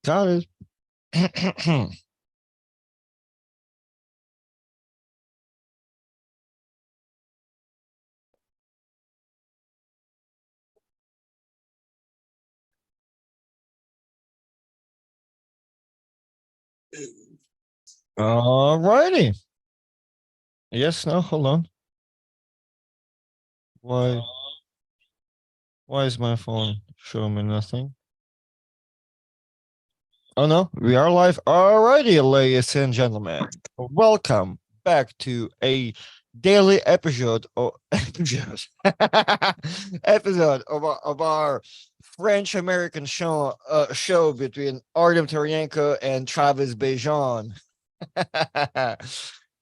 Got it. All righty. Yes, no, hold on. Why why is my phone showing me nothing? Oh no, we are live. All righty, ladies and gentlemen. Welcome back to a daily episode of episode of our French American show between Artem Tarenko and Travis Bagent.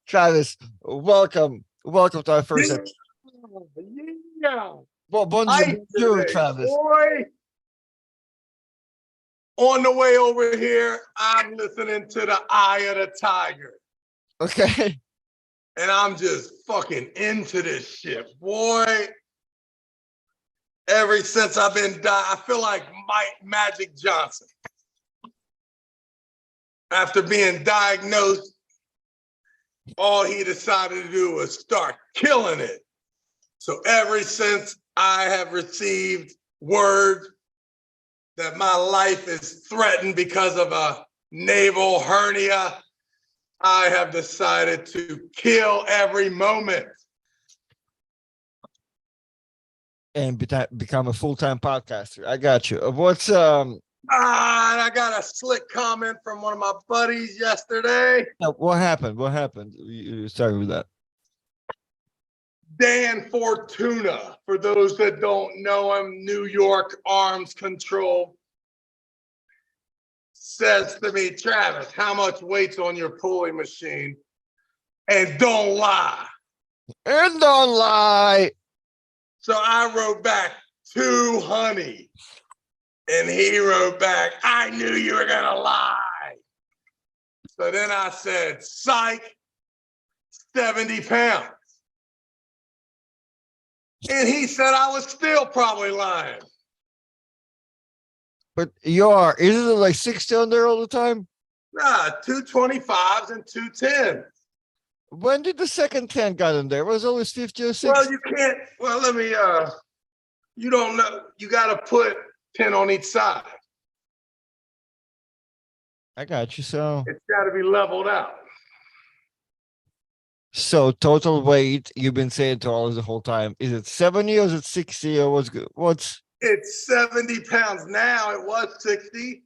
Travis, welcome to our first episode. Yeah. Well, bonjour, bonjour, Travis. Boy. On the way over here, I'm listening to the Eye of the Tiger. Okay. And I'm just fucking into this shit, boy. Ever since I've been I feel like Mike Magic Johnson. After being diagnosed, all he decided to do was start killing it. So ever since I have received word that my life is threatened because of a naval hernia, I have decided to kill every moment. And become a full-time podcaster. I got you. What's And I got a slick comment from one of my buddies yesterday. what happened? What happened? You started with that. Dan Fortuna, for those that don't know him, New York Arms Control, says to me, Travis, how much weight's on your pulley machine? And don't lie. And don't lie. So I wrote back, 200. And he wrote back, I knew you were gonna lie. So then I said, psych, 70 pounds. And he said I was still probably lying. But you are. Isn't it like 60 on there all the time? Nah, 225s and 210s. When did the second 10 got in there? It was always 50 or 60. Well, you can't, let me, you don't know, you gotta put 10 on each side. I got you. So It's gotta be leveled out. So total weight, you've been saying to all the whole time, is it 70 or is it 60 or what's good? It's 70 pounds now. It was 60.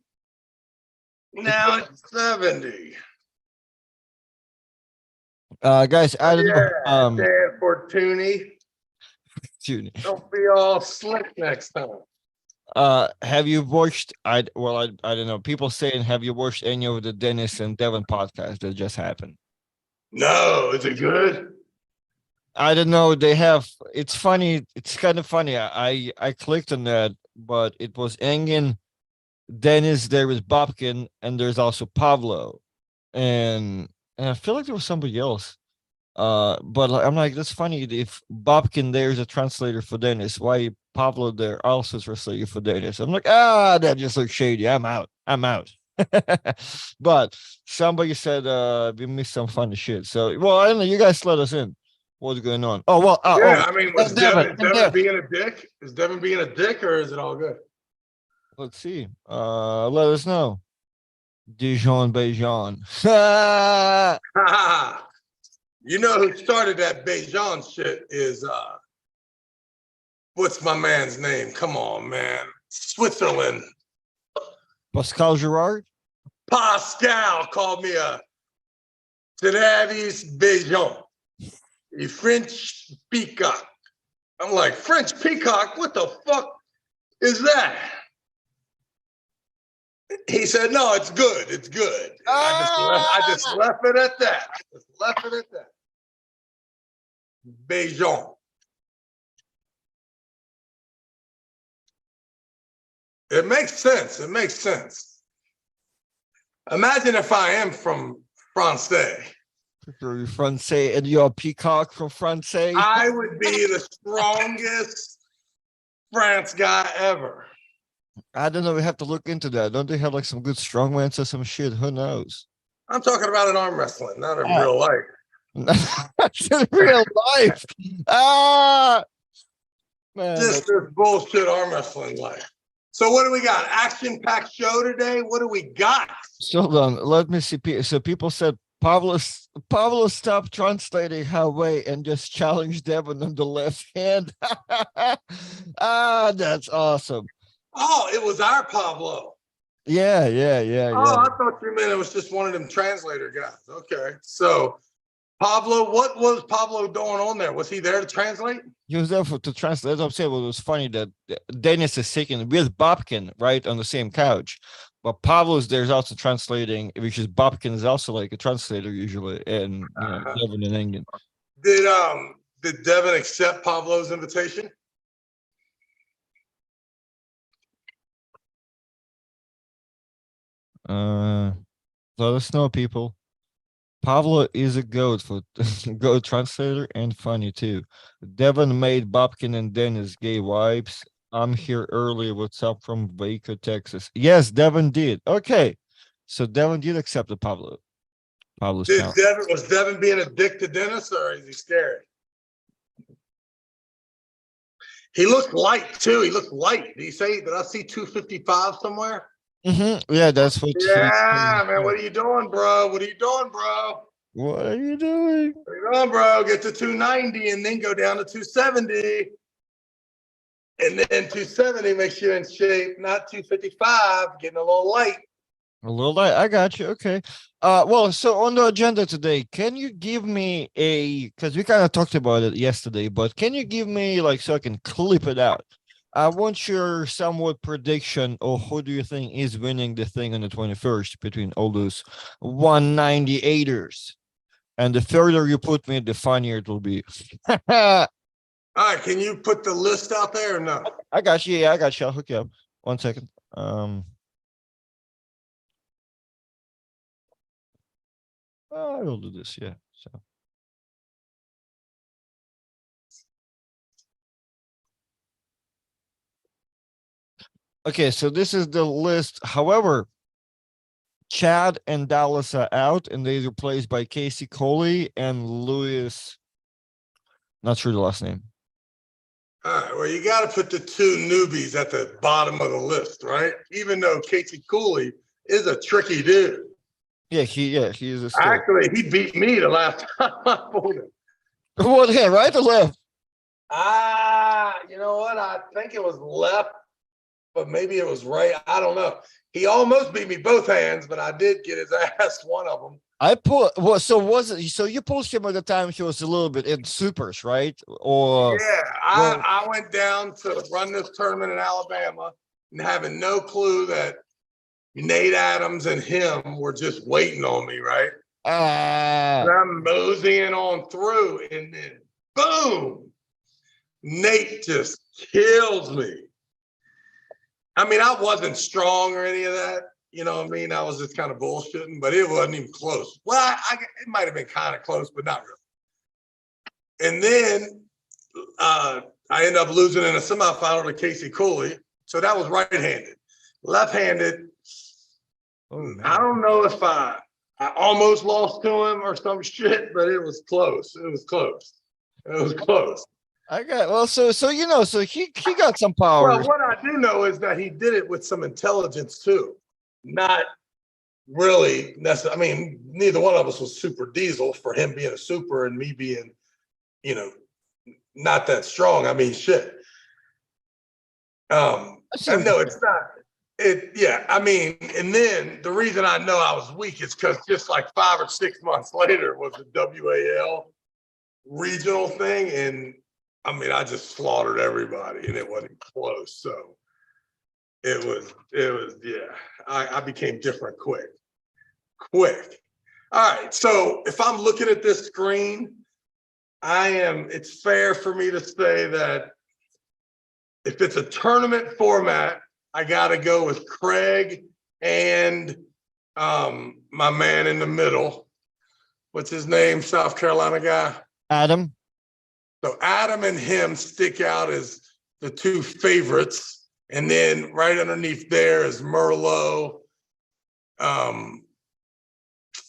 Now it's 70. Guys, I don't know. Dan Fortuny. Don't be all slick next time. Have you watched? I don't know. People saying, have you watched any of the Dennis and Devon podcast that just happened? No, is it good? I don't know. They have. It's funny. It's kind of funny. I clicked on that, but it was Engin, Dennis. There was Bobkin, and there's also Pablo, and I feel like there was somebody else. But I'm like, that's funny. If Bobkin there is a translator for Dennis, why Pablo there also is translator for Dennis? I'm like, that just looks shady. I'm out. But somebody said we missed some funny shit. So, well, I don't know. You guys let us in. What's going on? Oh, well, yeah. I mean, was Devon being a dick? Is Devon being a dick, or is it all good? Let's see. Let us know. Dijon Bejan. You know who started that Bagent shit is what's my man's name? Come on, man. Switzerland. Pascal Girard? Pascal called me a Travis Bagent, a French peacock. I'm like, French peacock? What the fuck is that? He said, no, it's good. It's good. I just left it at that. Bagent. It makes sense. Imagine if I am from Francais. Francais, and you're a peacock from Francais? I would be the strongest France guy ever. I don't know. We have to look into that. Don't they have like some good strongmans or some shit? Who knows? I'm talking about in arm wrestling, not in Ah, real life. in real life. Ah, man, Just this bullshit arm wrestling life. So what do we got? Action-packed show today. What do we got? hold on. Let me see. So people said Pablo stopped translating halfway and just challenged Devon on the left hand. Ah, that's awesome. Oh, it was our Pablo. Yeah, yeah, yeah, Oh, yeah. I thought you meant it was just one of them translator guys. Okay. So Pablo, what was Pablo doing on there? Was he there to translate? He was there to translate. As I'm saying, well, it was funny that Dennis is sitting with Bobkin right on the same couch, but Pablo's there's also translating, which is Bobkin is also like a translator usually, and Devon and England. Did Devon accept Pablo's invitation? Let us know, people. Pablo is a goat for goat translator and funny too. Devon made Bobkin and Dennis gay vibes. I'm here early. What's up from Waco, Texas? Yes, Devon did. Okay. So Devon did accept the Pablo's challenge. Was Devon being a dick to Dennis, or is he scared? He looked light too. He looked light. Did I see 255 somewhere? Yeah, that's what Yeah, man. What are you doing, bro? What are you doing, bro? What are you doing? What are you doing, bro? Get to 290 and then go down to 270. And then 270 makes you in shape, not 255, getting a little light. A little light. I got you. Okay. Well, so on the agenda today, can you give me because we kind of talked about it yesterday, but can you give me like so I can clip it out? I want your somewhat prediction or who do you think is winning the thing on the 21st between all those 198ers? And the further you put me, the funnier it will be. All right, can you put the list out there or no? I got you. Yeah, I got you. I'll hook you up. 1 second. I will do this. Yeah. So. Okay, so this is the list. However, Chad and Dallas are out, and they're replaced by Casey Coley and Louis. Not sure the last name. All right, well, you got to put the two newbies at the bottom of the list, right? Even though Casey Cooley is a tricky dude. Yeah, he is a still. Actually, he beat me the last time I pulled him. What hand, right or left? You know what? I think it was left, but maybe it was right. I don't know. He almost beat me both hands, but I did get his ass one of them. I pulled. Well, so was it? So you pulled him at the time he was a little bit in supers, right? Or yeah, I went down to run this tournament in Alabama and having no clue that Nate Adams and him were just waiting on me, right? And I'm moseying on through, and then boom, Nate just kills me. I mean, I wasn't strong or any of that. You know what I mean? I was just kind of bullshitting, but it wasn't even close. Well, it might have been kind of close, but not really. And then I ended up losing in a semifinal to Casey Cooley. So that was right-handed. Left-handed, I don't know if I almost lost to him or some shit, but it was close. It was close. It was close. I got so he got some power. Well, what I do know is that he did it with some intelligence too, not really necessarily. I mean, neither one of us was super diesel for him being a super and me being, not that strong. I mean, shit. No, it's not. I mean, and then the reason I know I was weak is because just like 5 or 6 months later was the WAL regional thing, and I mean, I just slaughtered everybody, and it wasn't close. So it was, yeah. I became different quick. All right. So if I'm looking at this screen, it's fair for me to say that if it's a tournament format, I got to go with Craig and my man in the middle. What's his name? South Carolina guy? Adam. So Adam and him stick out as the two favorites. And then right underneath there is Merlot.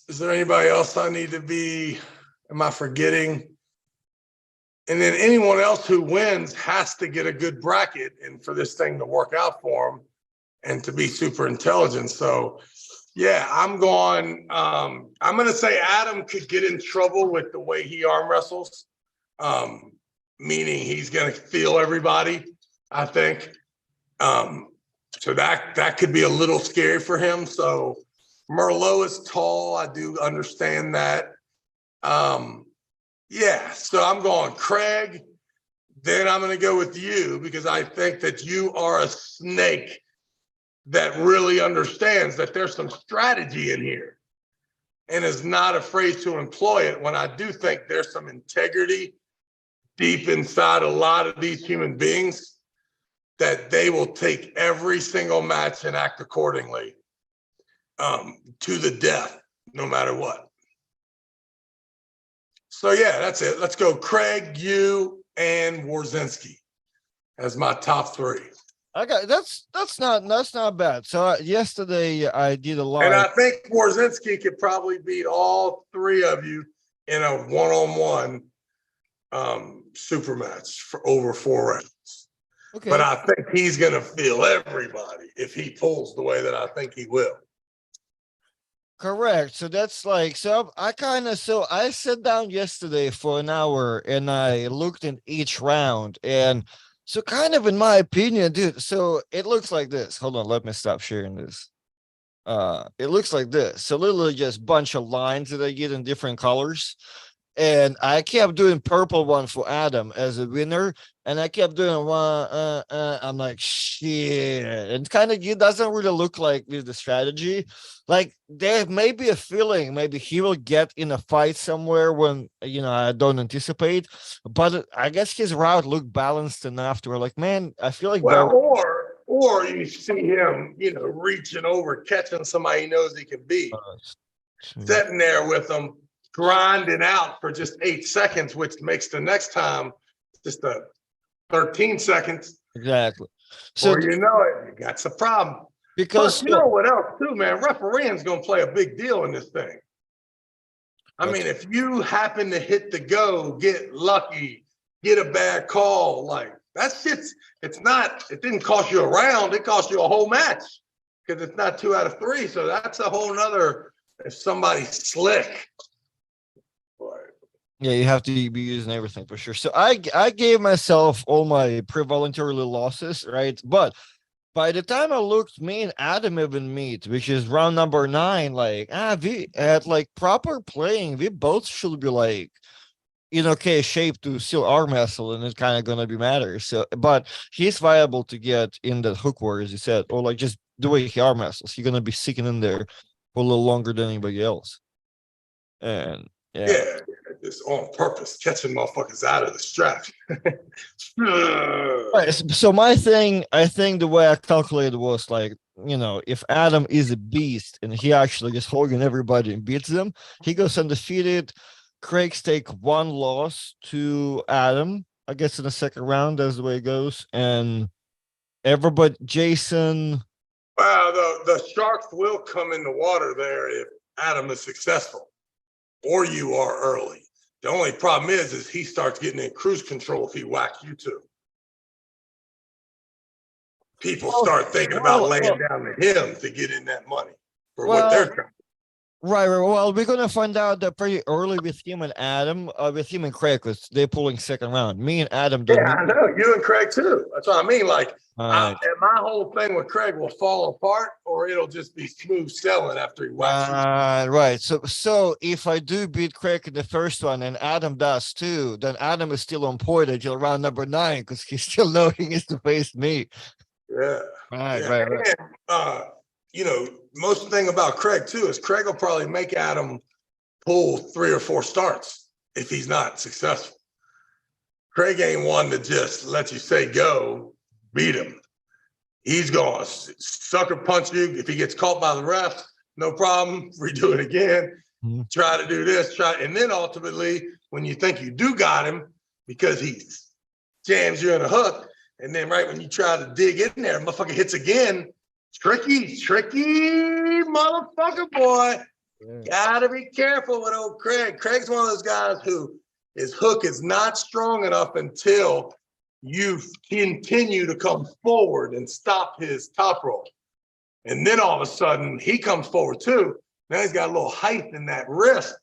Is there anybody else I need to be? Am I forgetting? And then anyone else who wins has to get a good bracket and for this thing to work out for them and to be super intelligent. So yeah, I'm going to say Adam could get in trouble with the way he arm wrestles. Meaning he's going to feel everybody, I think. So that could be a little scary for him. So Merlot is tall. I do understand that. Yeah, so I'm going Craig. Then I'm going to go with you because I think that you are a snake that really understands that there's some strategy in here and is not afraid to employ it when I do think there's some integrity deep inside a lot of these human beings that they will take every single match and act accordingly to the death, no matter what. So yeah, that's it. Let's go Craig, you, and Warzinski as my top three. I got that's not bad. So yesterday I did a And I live. think Warzinski could probably beat all three of you in a one-on-one super match for over 4 rounds. Okay. But I think he's going to feel everybody if he pulls the way that I think he will. Correct. So that's like, so I sat down yesterday for an hour and I looked in each round. And so kind of in my opinion, dude, so it looks like this. Hold on, let me stop sharing this. It looks like this. So literally just bunch of lines that I get in different colors. And I kept doing purple one for Adam as a winner, and I kept doing one. I'm like, shit, and kind of it doesn't really look like with the strategy. Like there may be a feeling, maybe he will get in a fight somewhere when I don't anticipate. But I guess his route looked balanced enough to where, like, man, I feel like Well, or you see him, reaching over, catching somebody he knows he can beat, sitting there with them, grinding out for just 8 seconds, which makes the next time just 13 seconds. Exactly. So or you got some problem. Because plus, you know what else too, man? Refereeing's gonna play a big deal in this thing. I mean, if you happen to hit the go, get lucky, get a bad call, like that shit's it didn't cost you a round, it cost you a whole match because it's not 2 out of 3. So that's a whole nother, if somebody's slick. Yeah, you have to be using everything for sure. So I gave myself all my pre-voluntarily losses, right? But by the time I looked, me and Adam even meet, which is round number 9. Like, we at like proper playing, we both should be like in okay shape to still arm wrestle, and it's kind of gonna be matter. So, but he's viable to get in the hook war, as you said, or like just the way he arm wrestles, he's gonna be sticking in there for a little longer than anybody else. And yeah, just on purpose, catching motherfuckers out of the strap. right. So my thing, I think the way I calculated was like, if Adam is a beast and he actually just holding everybody and beats them, he goes undefeated. Craig's take 1 loss to Adam, I guess, in the second round. That's the way it goes. And everybody, Jason. Wow, the sharks will come in the water there if Adam is successful, or you are early. The only problem is he starts getting in cruise control if he whacks you too. People start thinking about laying down to him to get in that money for what they're trying. Right. Well, we're gonna find out that pretty early with him and Adam, with him and Craig, because they're pulling second round. Me and Adam don't. Yeah, I know you and Craig too. That's what I mean. Like, my whole thing with Craig will fall apart, or it'll just be smooth sailing after he whacks you. Right. So if I do beat Craig in the first one and Adam does too, then Adam is still on point until round number 9 because he's still knowing he's to face me. Yeah. Right. And, most thing about Craig too is Craig will probably make Adam pull 3 or 4 starts if he's not successful. Craig ain't one to just let you say go, beat him. He's going to sucker punch you. If he gets caught by the refs, no problem. Redo it again. Mm-hmm. Try to do this. And then ultimately, when you think you do got him because he jams you in a hook, And then right when you try to dig in there, motherfucker hits again. Tricky motherfucker, boy. Yeah. Gotta be careful with old Craig. Craig's one of those guys who his hook is not strong enough until you continue to come forward and stop his top roll. And then all of a sudden he comes forward too. Now he's got a little height in that wrist.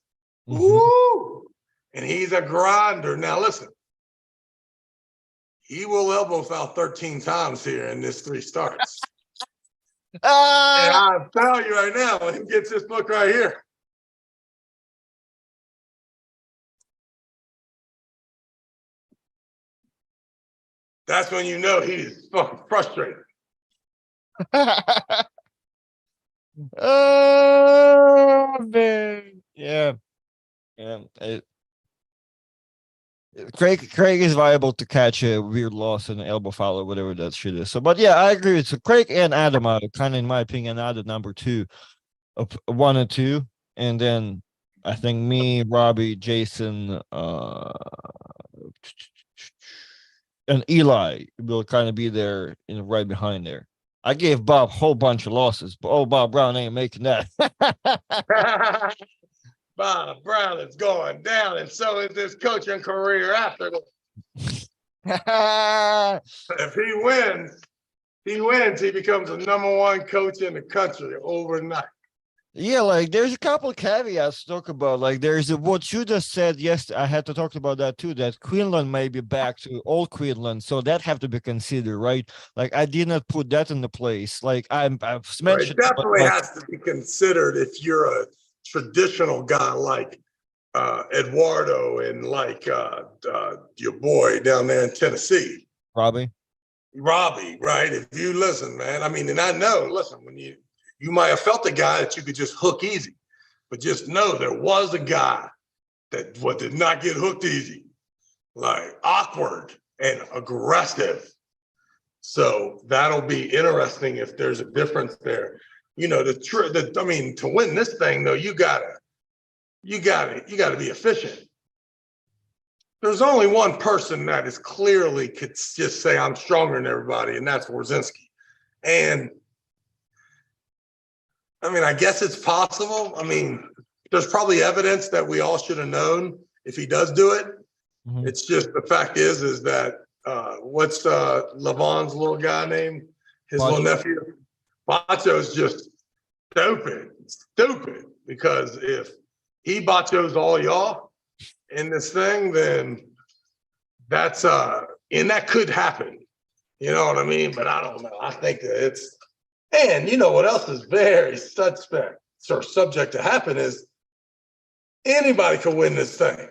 Woo! And he's a grinder. Now listen, he will elbow foul 13 times here in this 3 starts. And I'm telling you right now, when he gets this book right here. That's when you know he's fucking frustrated. Oh man, yeah. Craig is viable to catch a weird loss in an elbow foul or whatever that shit is. So, but yeah, I agree with so Craig and Adam are kind of, in my opinion, are the number 2 of 1 and 2, and then I think me, Robbie, Jason, and Eli will kind of be there right behind there. I gave Bob a whole bunch of losses, but Bob Brown ain't making that. Bob Brown is going down, and so is his coaching career after this. If he wins, he becomes the #1 coach in the country overnight. Yeah, like there's a couple of caveats to talk about. Like there's what you just said. Yes, I had to talk about that too. That Quinlan may be back to old Quinlan, so that have to be considered, right? Like I did not put that into place. Like I've mentioned, it definitely has to be considered if you're a traditional guy like Eduardo and like your boy down there in Tennessee, Robbie, right? If you listen, man, I mean, and I know, listen, when you might have felt a guy that you could just hook easy, but just know there was a guy that did not get hooked easy, like awkward and aggressive. So that'll be interesting if there's a difference there. You know, I mean, to win this thing though, you gotta be efficient. There's only one person that is clearly could just say I'm stronger than everybody, and that's Wrzynski. And I mean, I guess it's possible. I mean, there's probably evidence that we all should have known if he does do it. Mm-hmm. It's just the fact is that what's Levon's little guy name? His little nephew? Bacho's just stupid. Because if he Bachos all y'all in this thing, then that's and that could happen. You know what I mean? But I don't know. I think that it's. And you know what else is very subject to happen is anybody can win this thing.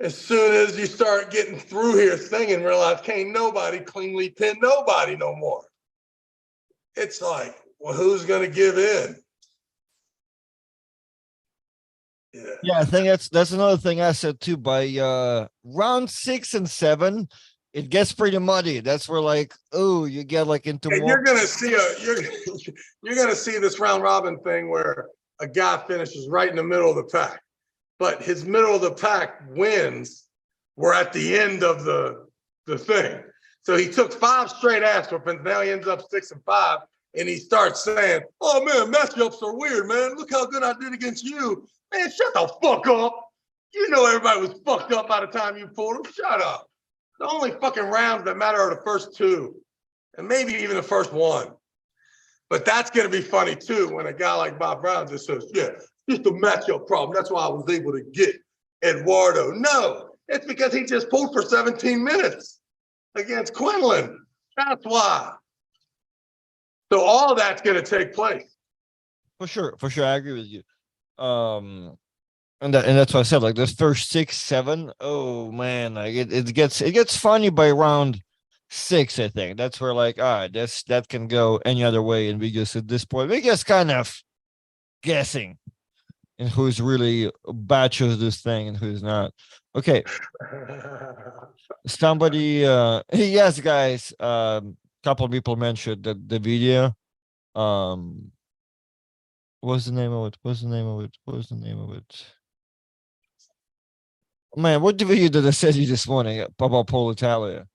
As soon as you start getting through here singing, realize can't nobody cleanly pin nobody no more. It's like, well, who's going to give in? Yeah, I think that's another thing I said too. By round 6 and 7, it gets pretty muddy. That's where like, oh, you get like into more. You're gonna see you're gonna see this round robin thing where a guy finishes right in the middle of the pack, but his middle of the pack wins were at the end of the thing. So he took 5 straight ass whoopings. Now he ends up 6 and 5, and he starts saying, "Oh man, matchups are weird, man. Look how good I did against you, man. Shut the fuck up. You know everybody was fucked up by the time you pulled them. Shut up." The only fucking rounds that matter are the first 2, and maybe even the first 1. But that's going to be funny too when a guy like Bob Brown just says, "Yeah, just a matchup problem. That's why I was able to get Eduardo." No, it's because he just pulled for 17 minutes against Quinlan. That's why. So all that's going to take place. For sure, I agree with you. And that's what I said. Like this first 6, 7, oh man, like it gets funny by round 6. I think that's where like, all right, that can go any other way, and we just at this point we just kind of guessing, and who's really batches this thing and who's not. Okay, somebody, yes, guys, couple of people mentioned that the video, what's the name of it? Man, what video did I send you this morning about Paul Italia?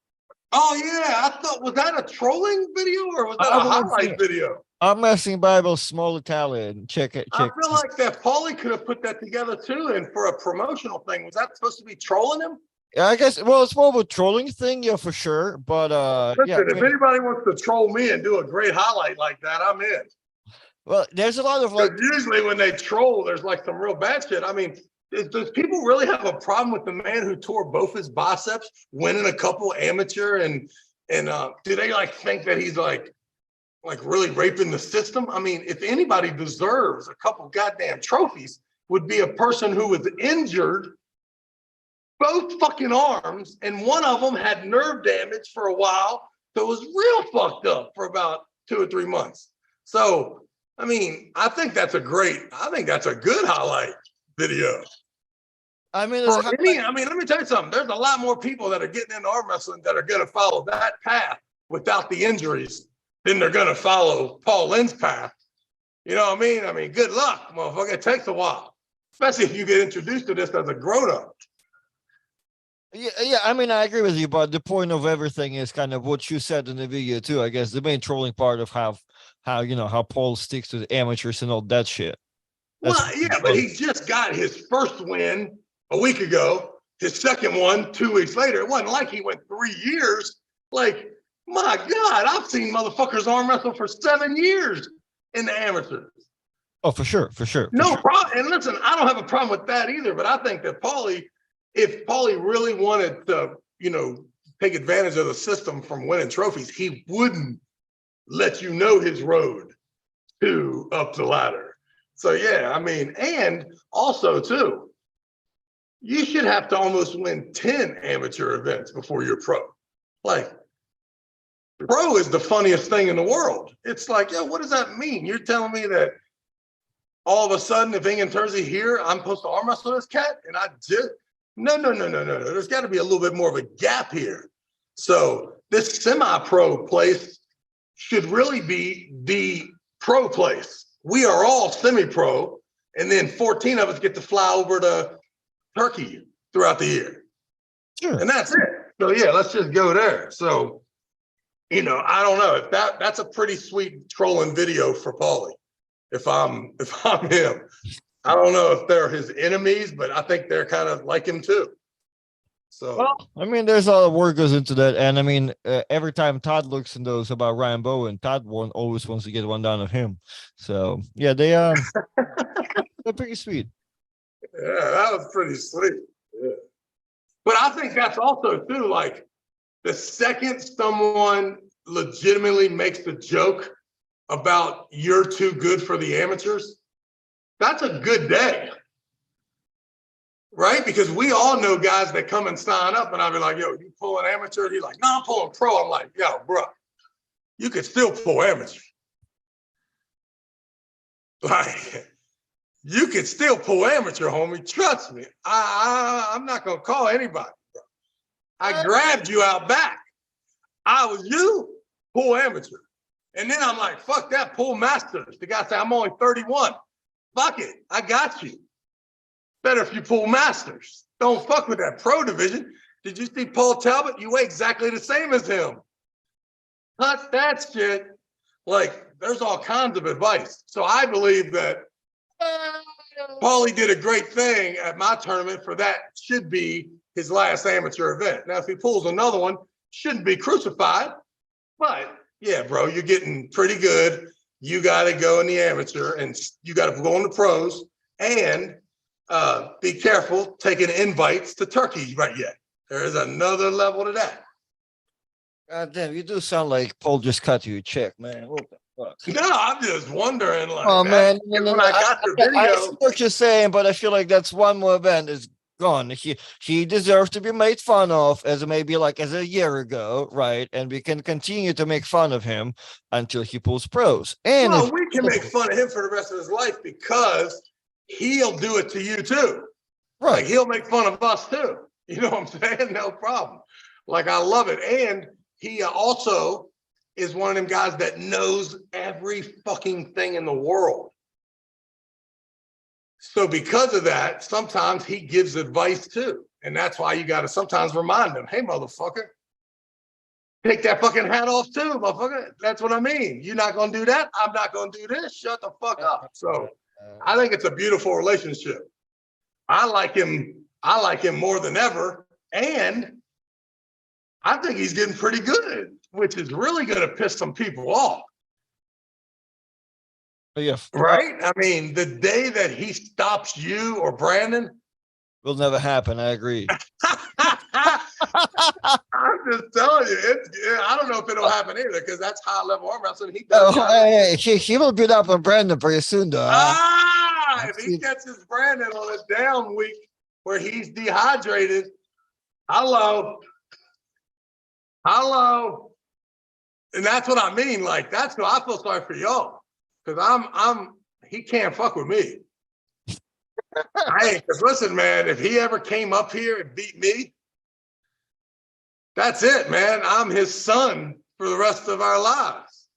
Oh yeah, I thought was that a trolling video or was that a I'm highlight asking, video? I'm asking Bible small Italian. Check it. I Check. feel like that Paulie could have put that together too, and for a promotional thing, was that supposed to be trolling him? Yeah, I guess. Well, it's more of a trolling thing, yeah, for sure. But yeah, Listen, I if mean, anybody wants to troll me and do a great highlight like that, I'm in. well, there's a lot of like, Because usually when they troll, there's like some real bad shit. I mean, does people really have a problem with the man who tore both his biceps, winning a couple amateur, and do they like think that he's like really raping the system? I mean, if anybody deserves a couple goddamn trophies, would be a person who was injured both fucking arms, and one of them had nerve damage for a while, so it was real fucked up for about 2 or 3 months. So, I mean, I think that's a good highlight video. I mean, For any, I mean, let me tell you something. There's a lot more people that are getting into arm wrestling that are going to follow that path without the injuries than they're going to follow Paul Lynn's path. You know what I mean? I mean, good luck, motherfucker. It takes a while, especially if you get introduced to this as a grown up. yeah. I mean, I agree with you, but the point of everything is kind of what you said in the video too. I guess the main trolling part of how how Paul sticks to the amateurs and all that shit. That's Well, yeah, but he just got his first win a week ago, his second one 2 weeks later. It wasn't like he went 3 years. Like, my God, I've seen motherfuckers arm wrestle for 7 years in the amateurs. oh, for sure, for sure. No problem. And listen, I don't have a problem with that either, but I think that if Paulie really wanted to, take advantage of the system from winning trophies, he wouldn't let you know his road to up the ladder. So yeah, I mean, and also too, you should have to almost win 10 amateur events before you're pro. Like, pro is the funniest thing in the world. It's like, yo, what does that mean? You're telling me that all of a sudden, if Ingen Terzi here, I'm supposed to arm wrestle this cat, and I just no. There's got to be a little bit more of a gap here. So this semi-pro place should really be the pro place. We are all semi-pro, and then 14 of us get to fly over to Turkey throughout the year. Sure. And that's it. So yeah, let's just go there. So, I don't know if that's a pretty sweet trolling video for Paulie. If I'm him, I don't know if they're his enemies, but I think they're kind of like him too. So, well, I mean, there's a lot of work goes into that, and I mean, every time Todd looks in those about Ryan Bowen, Todd always wants to get one down of him. So yeah, they're pretty sweet. yeah, that was pretty sweet. Yeah. But I think that's also too, like, the second someone legitimately makes the joke about you're too good for the amateurs, that's a good day. Right? Because we all know guys that come and sign up, and I'll be like, yo, you pulling amateur? He's like, no, I'm pulling pro. I'm like, yo, bro, you can still pull amateur. Like, you can still pull amateur, homie. Trust me. I'm not going to call anybody. Bro. I grabbed you out back. I was you, pull amateur. And then I'm like, fuck that, pull masters. The guy said, I'm only 31. Fuck it, I got you. Better if you pull masters. Don't fuck with that pro division. Did you see Paul Talbott? You weigh exactly the same as him. Cut that shit. Like, there's all kinds of advice. So I believe that Paulie did a great thing at my tournament for that should be his last amateur event. Now, if he pulls another one, shouldn't be crucified. But yeah, bro, you're getting pretty good. You got to go in the amateur and you got to go in the pros and be careful taking invites to Turkey right yet. There is another level to that. God damn, you do sound like Paul just cut you a check, man. What the fuck? No, I'm just wondering. Like, Oh man, no, when I got the I see video, what you're saying, but I feel like that's one more event is gone. He deserves to be made fun of as maybe like as a year ago, right? And we can continue to make fun of him until he pulls pros. And well, we can make fun of him for the rest of his life because he'll do it to you too. right, Like, he'll make fun of us too. You know what I'm saying? No problem. Like, I love it. And he also is one of them guys that knows every fucking thing in the world. So because of that, sometimes he gives advice too. And that's why you got to sometimes remind him, hey, motherfucker, take that fucking hat off too, motherfucker. That's what I mean. You're not gonna do that. I'm not gonna do this. Shut the fuck up. So I think it's a beautiful relationship. I like him. I like him more than ever, and I think he's getting pretty good, which is really gonna piss some people off. Yeah, Right? I mean, the day that he stops you or Brandon, will never happen. I agree. I'm just telling you, I don't know if it'll happen either because that's high level arm wrestling. He does. Oh, hey, he will beat up on Brandon pretty soon, though. If he catches Brandon on a down week where he's dehydrated, hello, and that's what I mean. Like that's what I feel sorry for y'all because he can't fuck with me. Because listen, man, if he ever came up here and beat me, that's it, man. I'm his son for the rest of our lives.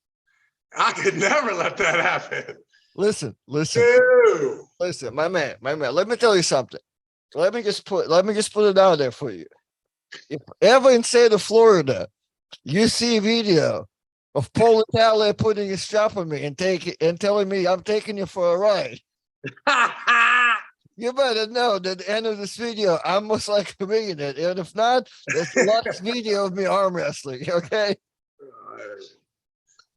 I could never let that happen. Listen, Ew. listen, my man. Let me tell you something. Let me just put it out there for you. If ever in state of Florida, you see a video of Paul Talbott putting his strap on me and telling me I'm taking you for a ride, you better know that at the end of this video, I'm most likely bringing it. And if not, that's the last video of me arm wrestling, okay?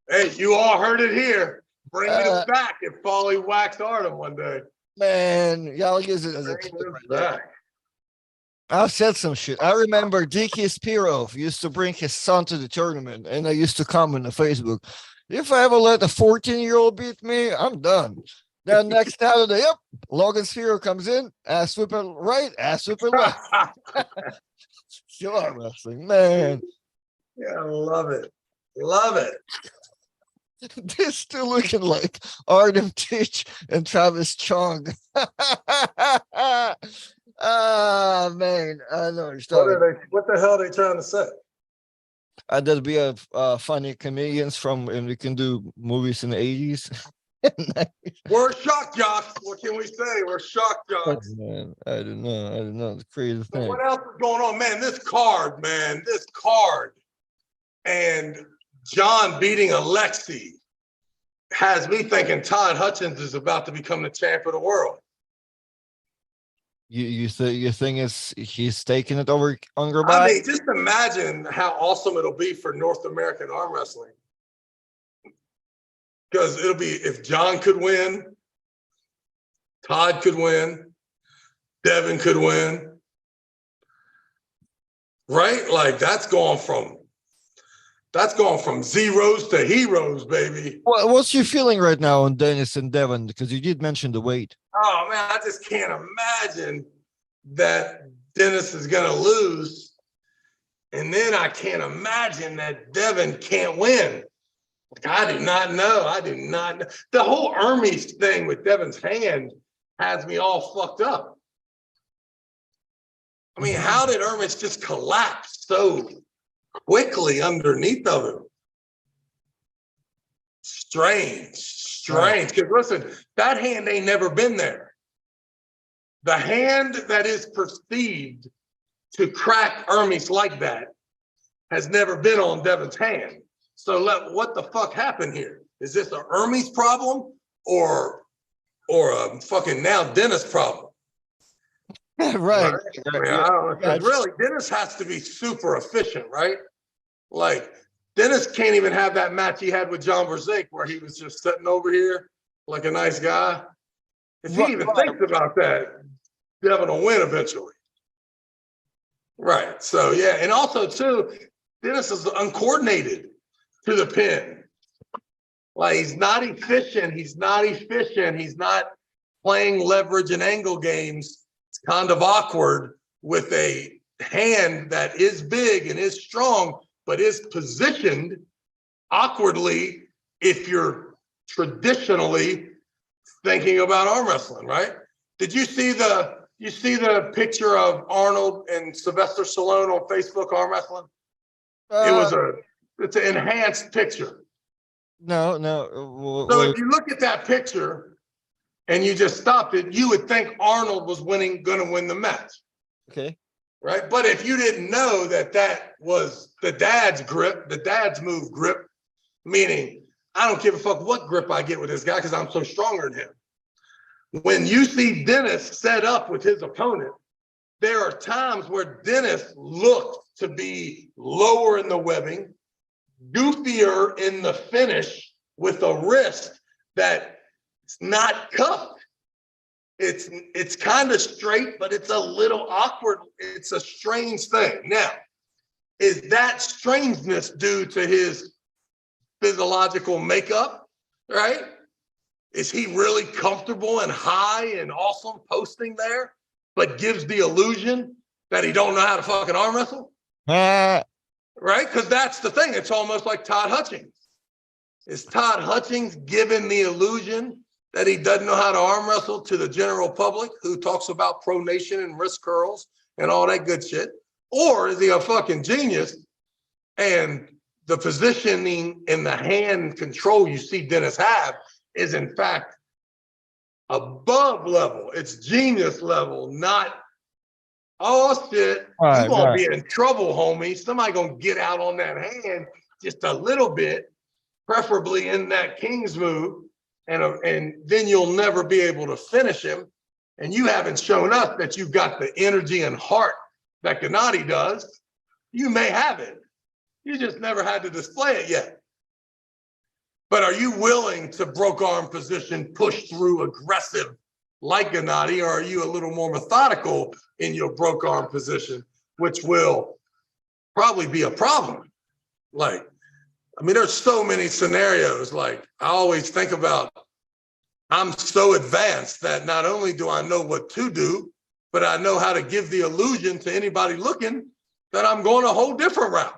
Hey, you all heard it here. Bring me back if Folly waxed Artem one day. Man, y'all use it as a clip right there. I've said some shit. I remember Dicky Spirov used to bring his son to the tournament, and I used to comment on Facebook, if I ever let a 14-year-old beat me, I'm done. Then next Saturday, yep, Logan Spiro comes in, ass whipping right, ass whipping left. Still arm wrestling, man. Yeah, I love it. Love it. They're still looking like Artem Titch and Travis Chong. Ah, man, I know. What the hell are they trying to say? That'd be a funny comedians from, and we can do movies in the 80s. We're shock jocks. What can we say? We're shock jocks. Man, I don't know. The crazy thing. What else is going on, man? This card, and John beating Alexi has me thinking Todd Hutchins is about to become the champ of the world. You think he's taking it over Ungerby? I mean, just imagine how awesome it'll be for North American arm wrestling. Because it'll be, if John could win, Todd could win, Devon could win, right? Like that's going from zeros to heroes, baby. What's your feeling right now on Dennis and Devon? Because you did mention the weight. Oh man, I just can't imagine that Dennis is gonna lose. And then I can't imagine that Devon can't win. I do not know. The whole Hermes thing with Devon's hand has me all fucked up. I mean, how did Hermes just collapse so quickly underneath of him? Strange. Because listen, that hand ain't never been there. The hand that is perceived to crack Hermes like that has never been on Devon's hand. So what the fuck happened here? Is this a Hermes problem or a fucking now Dennis problem? Right. I mean, I don't know. Really, Dennis has to be super efficient, right? Like Dennis can't even have that match he had with John Verzik where he was just sitting over here like a nice guy. If he even thinks about that, Devon will win eventually. Right. So yeah, and also too, Dennis is uncoordinated to the pin. Like he's not efficient. He's not playing leverage and angle games. It's kind of awkward with a hand that is big and is strong, but is positioned awkwardly if you're traditionally thinking about arm wrestling, right? Did you see the picture of Arnold and Sylvester Stallone on Facebook arm wrestling? It's an enhanced picture. No. So if you look at that picture and you just stopped it, you would think Arnold was gonna win the match. Okay. right? But if you didn't know that that was the dad's grip, the dad's move grip, meaning I don't give a fuck what grip I get with this guy because I'm so stronger than him. When you see Dennis set up with his opponent, there are times where Dennis looked to be lower in the webbing, goofier in the finish with a wrist that's not cupped. It's kind of straight, but it's a little awkward. It's a strange thing. Now, is that strangeness due to his physiological makeup, right? Is he really comfortable and high and awesome posting there, but gives the illusion that he don't know how to fucking arm wrestle? Ah, Right? Because that's the thing. It's almost like Todd Hutchings. Is Todd Hutchings giving the illusion that he doesn't know how to arm wrestle to the general public who talks about pronation and wrist curls and all that good shit? Or is he a fucking genius and the positioning and the hand control you see Dennis have is in fact above level. It's genius level, not, oh shit, you gonna be in trouble, homie. Somebody gonna get out on that hand just a little bit, preferably in that King's move, and then you'll never be able to finish him. And you haven't shown us that you've got the energy and heart that Gennady does. You may have it. You just never had to display it yet. But are you willing to broke arm position, push through aggressive like Gennady, or are you a little more methodical in your broke arm position, which will probably be a problem? Like, I mean, there's so many scenarios. Like, I always think about, I'm so advanced that not only do I know what to do, but I know how to give the illusion to anybody looking that I'm going a whole different route.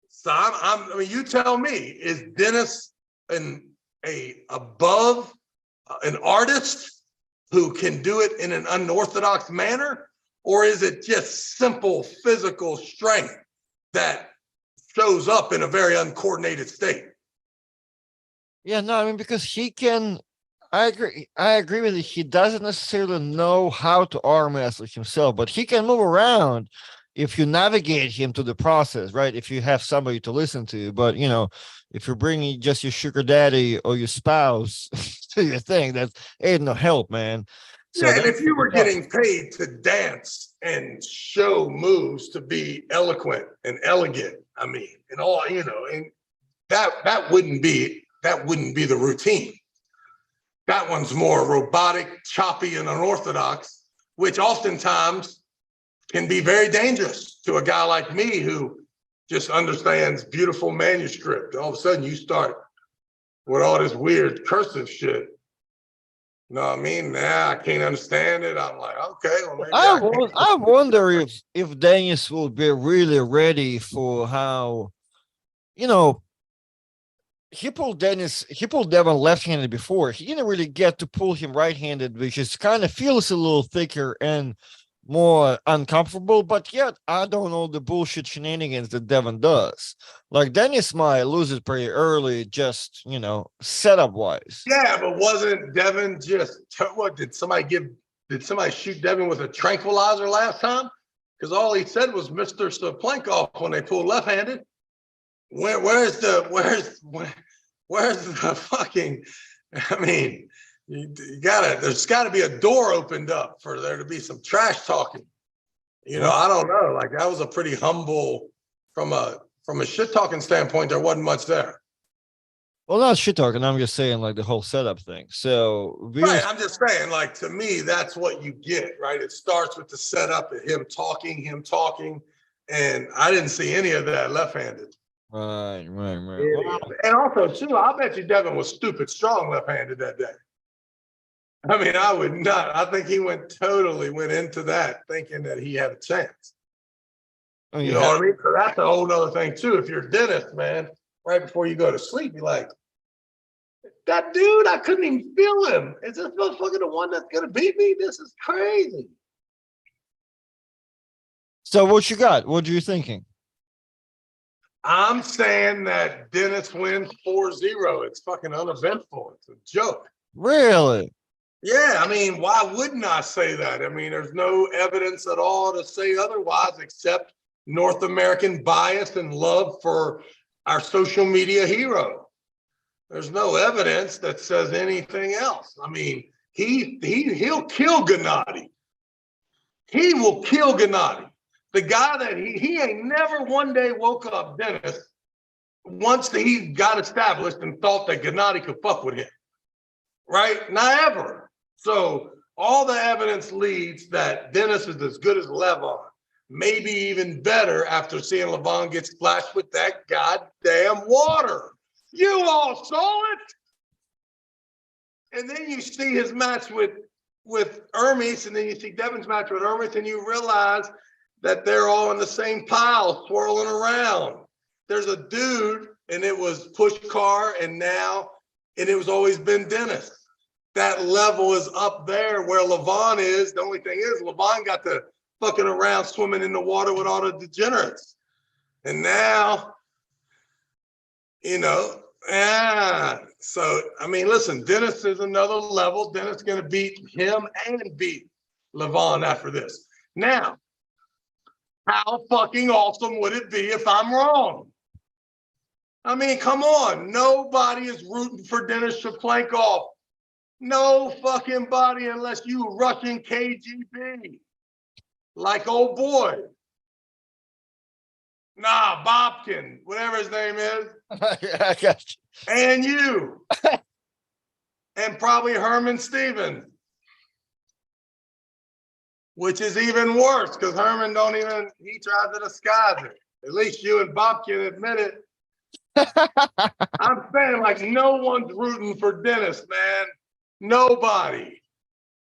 So I mean, you tell me, is Dennis an artist who can do it in an unorthodox manner? Or is it just simple physical strength that shows up in a very uncoordinated state? yeah, no, I mean, because he can, I agree with you. He doesn't necessarily know how to arm wrestle himself, but he can move around if you navigate him to the process, right? If you have somebody to listen to. But, you know, if you're bringing just your sugar daddy or your spouse to your thing, that ain't no help, man. So yeah, and if you were getting paid to dance and show moves to be eloquent and elegant, I mean, and all, you know, and that wouldn't be the routine. That one's more robotic, choppy, and unorthodox, which oftentimes can be very dangerous to a guy like me who just understands beautiful manuscript. All of a sudden you start with all this weird cursive shit. You know what I mean? Nah, I can't understand it. I'm like, okay, well, maybe I wonder if Dennis will be really ready for how, you know, he pulled Devon left-handed before. He didn't really get to pull him right-handed, which is kind of feels a little thicker and more uncomfortable. But yet, I don't know the bullshit shenanigans that Devon does. Like, Dennis might lose it pretty early, just, you know, setup-wise. Yeah, but wasn't Devon just, what, did somebody shoot Devon with a tranquilizer last time? Because all he said was Mr. Saplenkov when they pulled left-handed. Where's the fucking, I mean, there's gotta be a door opened up for there to be some trash talking. You know, I don't know, like that was a pretty humble, from a shit talking standpoint, there wasn't much there. Well, not shit talking, I'm just saying like the whole setup thing. So right, I'm just saying, like, to me, that's what you get, right? It starts with the setup of him talking, and I didn't see any of that left-handed. Right. And also, too, I bet you Devon was stupid strong left-handed that day. I mean, I would not. I think he totally went into that thinking that he had a chance. Oh, you know what I mean? So that's a whole other thing, too. If you're a dentist, man, right before you go to sleep, you're like, that dude, I couldn't even feel him. Is this motherfucker the one that's going to beat me? This is crazy. So what you got? What are you thinking? I'm saying that Dennis wins 4-0. It's fucking uneventful. It's a joke. Really? Yeah, I mean, why wouldn't I say that? I mean, there's no evidence at all to say otherwise except North American bias and love for our social media hero. There's no evidence that says anything else. I mean, he'll kill Gennady. He will kill Gennady. The guy that he ain't never one day woke up, Dennis, once he got established and thought that Gennady could fuck with him. Right? Not ever. So all the evidence leads that Dennis is as good as Levon, maybe even better after seeing Levon get splashed with that goddamn water. You all saw it. And then you see his match with Hermes, and then you see Devon's match with Hermes, and you realize that they're all in the same pile swirling around. There's a dude, and it was Pushkar, and it was always been Dennis. That level is up there where Levon is. The only thing is, Levon got to fucking around swimming in the water with all the degenerates. And now, yeah. So, I mean, listen, Dennis is another level. Dennis is going to beat him and beat Levon after this. Now, how fucking awesome would it be if I'm wrong? I mean, come on. Nobody is rooting for Dennis Shaplankov. No fucking body unless you Russian KGB. Like old boy. Nah, Bobkin, whatever his name is. I got you. And you. And probably Herman Stevens. Which is even worse, because Herman he tries to disguise it. At least you and Bobkin admit it. I'm saying, like, no one's rooting for Dennis, man. Nobody.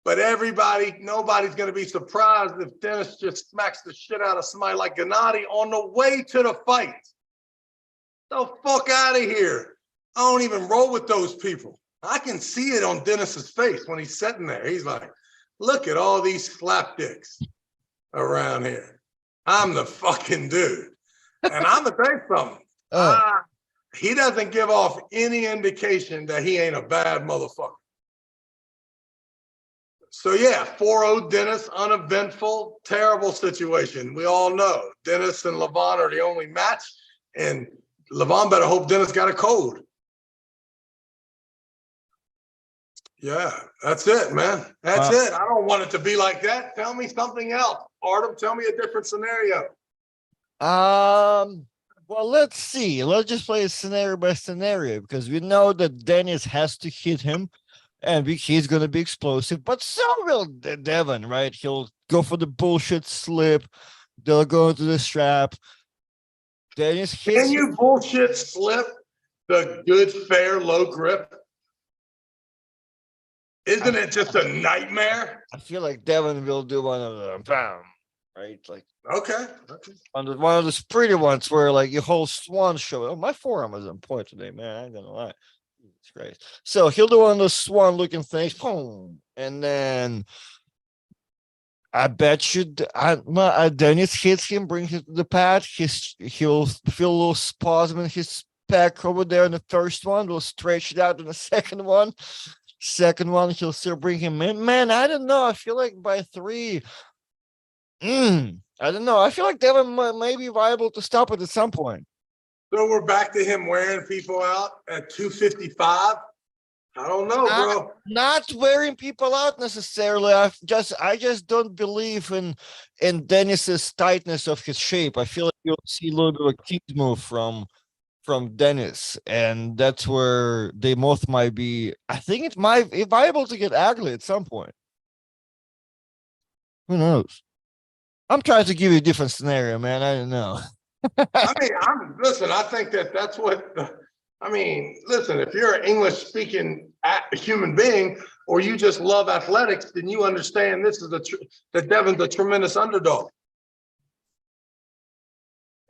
But nobody's going to be surprised if Dennis just smacks the shit out of somebody like Gennady on the way to the fight. The fuck out of here. I don't even roll with those people. I can see it on Dennis's face when he's sitting there. He's like, look at all these slapdicks around here. I'm the fucking dude. And I'm the thing from him. He doesn't give off any indication that he ain't a bad motherfucker. So yeah, 4-0 Dennis, uneventful, terrible situation. We all know Dennis and Levon are the only match, and Levon better hope Dennis got a cold. Yeah, that's it, man. That's it. I don't want it to be like that. Tell me something else. Artem, tell me a different scenario. Well, let's see. Let's just play scenario by scenario, because we know that Dennis has to hit him. And he's going to be explosive, but so will Devon, right? He'll go for the bullshit slip. They'll go into the strap. Dennis hits. Can you bullshit slip the good, fair, low grip? Isn't it just a nightmare? I feel like Devon will do one of them, bam, right? Like, okay. One of those pretty ones where, like, your whole swan show. Oh, my forearm is on point today, man. I ain't gonna lie. It's great. So he'll do one of those swan looking things, boom, and then I bet you Dennis hits him, brings him to the pad. He'll feel a little spasm in his pec over there in the first one. We'll stretch it out in the second one. Second one, he'll still bring him in. Man, I don't know. I feel like by 3, I don't know. I feel like Devon may be viable to stop it at some point. So we're back to him wearing people out at 255. I don't know, bro. Not wearing people out necessarily. I just don't believe in Dennis's tightness of his shape. I feel like you'll see a little bit of a kick move from Dennis, and that's where they both might be. I think it might be viable to get ugly at some point. Who knows? I'm trying to give you a different scenario, man. I don't know. I mean, listen, I think that's what, listen, if you're an English speaking human being, or you just love athletics, then you understand this is that Devon's a tremendous underdog.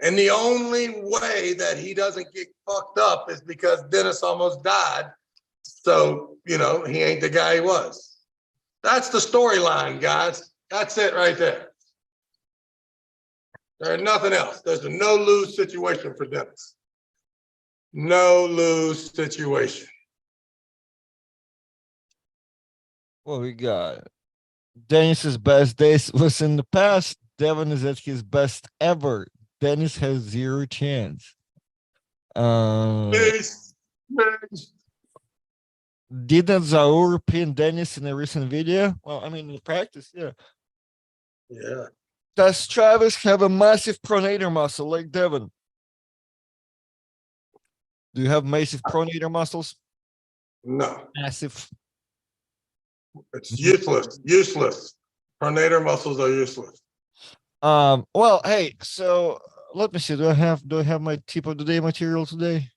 And the only way that he doesn't get fucked up is because Dennis almost died. So, he ain't the guy he was. That's the storyline, guys. That's it right there. There's nothing else. There's a no-lose situation for Dennis. No-lose situation. What we got? Dennis's best days was in the past. Devon is at his best ever. Dennis has zero chance. Peace. Peace. Didn't Zaur pin Dennis in a recent video? Well, I mean, in practice, yeah. Yeah. Does Travis have a massive pronator muscle like Devon? Do you have massive pronator muscles? No, Massive. it's useless. Useless. Pronator muscles are useless. Well, hey, so let me see. Do I have my tip of the day material today?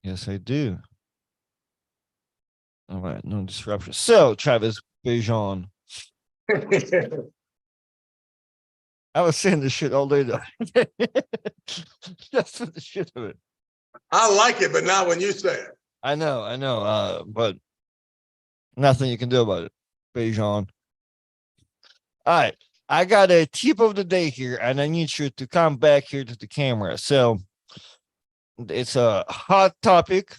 Yes, I do. All right, no disruption. So, Travis Bagent. I was saying this shit all day though. Just for the shit of it. I like it, but not when you say it. I know, but nothing you can do about it. Bagent. All right. I got a tip of the day here, and I need you to come back here to the camera. So it's a hot topic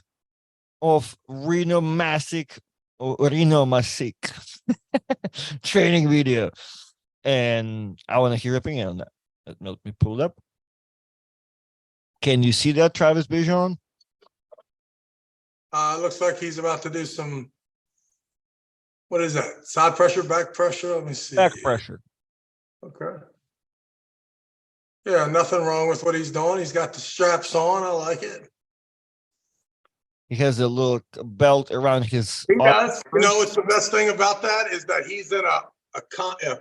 of rhinomasic training video. And I want to hear your opinion on that. Let me pull it up. Can you see that, Travis Bijon? Looks like he's about to do some, what is that? Side pressure, back pressure? Let me see. Back pressure. Okay. Yeah, nothing wrong with what he's doing. He's got the straps on. I like it. He has a little belt around his. He does. You know, what's the best thing about that is that he's in a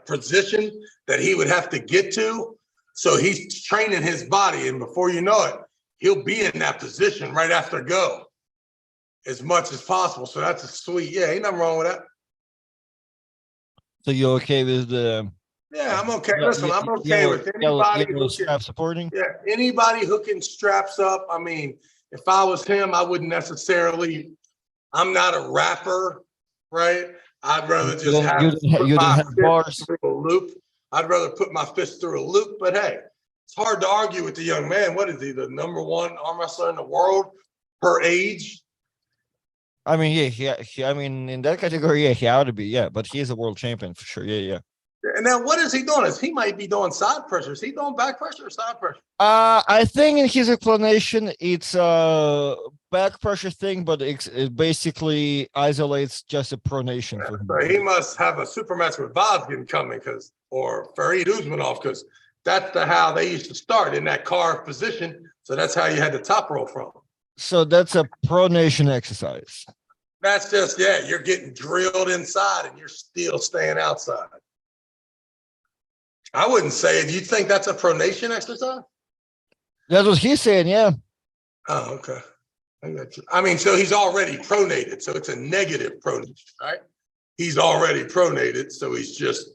position that he would have to get to. So he's training his body, and before you know it, he'll be in that position right after go as much as possible. So that's a sweet. Yeah, ain't nothing wrong with that. So you're okay with the? Yeah, I'm okay. Listen, I'm okay with anybody who can supporting. Yeah, anybody who can straps up. I mean, if I was him, I wouldn't necessarily. I'm not a rapper, right? I'd rather just you don't have bars through a loop. I'd rather put my fist through a loop. But hey, it's hard to argue with the young man. What is he, the #1 arm wrestler in the world per age? I mean, yeah, I mean, in that category, yeah, he ought to be, yeah, but he is a world champion for sure. Yeah. And now what is he doing? He might be doing side pressure. Is he doing back pressure or side pressure? I think in his explanation, it's a back pressure thing, but it basically isolates just a pronation for him. So he must have a super match with Bagent coming, or Farid Usmanov, because that's how they used to start, in that carved position. So that's how you had the top roll from. So that's a pronation exercise. That's just, yeah, you're getting drilled inside and you're still staying outside. I wouldn't say it. Do you think that's a pronation exercise? That's what he's saying, yeah. Oh, okay. I mean, so he's already pronated, so it's a negative pronation, right? He's already pronated, so he's just,